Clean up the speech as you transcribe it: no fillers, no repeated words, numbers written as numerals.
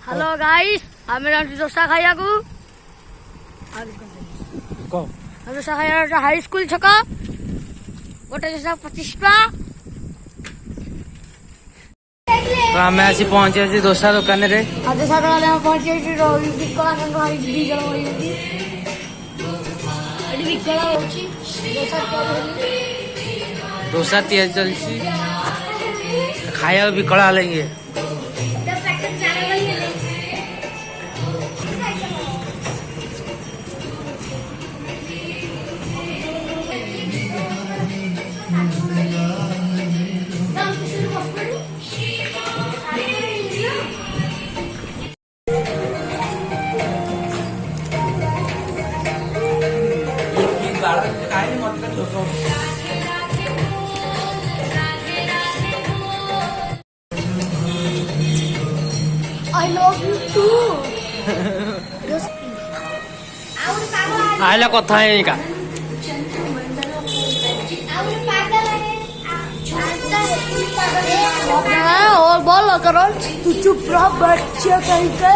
Hello guys आमे डोसा खाइया को dosa खाइया high school छका गोटे डोसा 25 टका। तो आम आसी पहुंचे दोसा दुकान रे डोसा दुकान में पहुंचे विकला दी जन विकला दोसा तैयारी चलती खाया विकला लेंगे। I love you too. आयला कथा है का और बोलो करो तू चुप रहो बच्चे कहीं के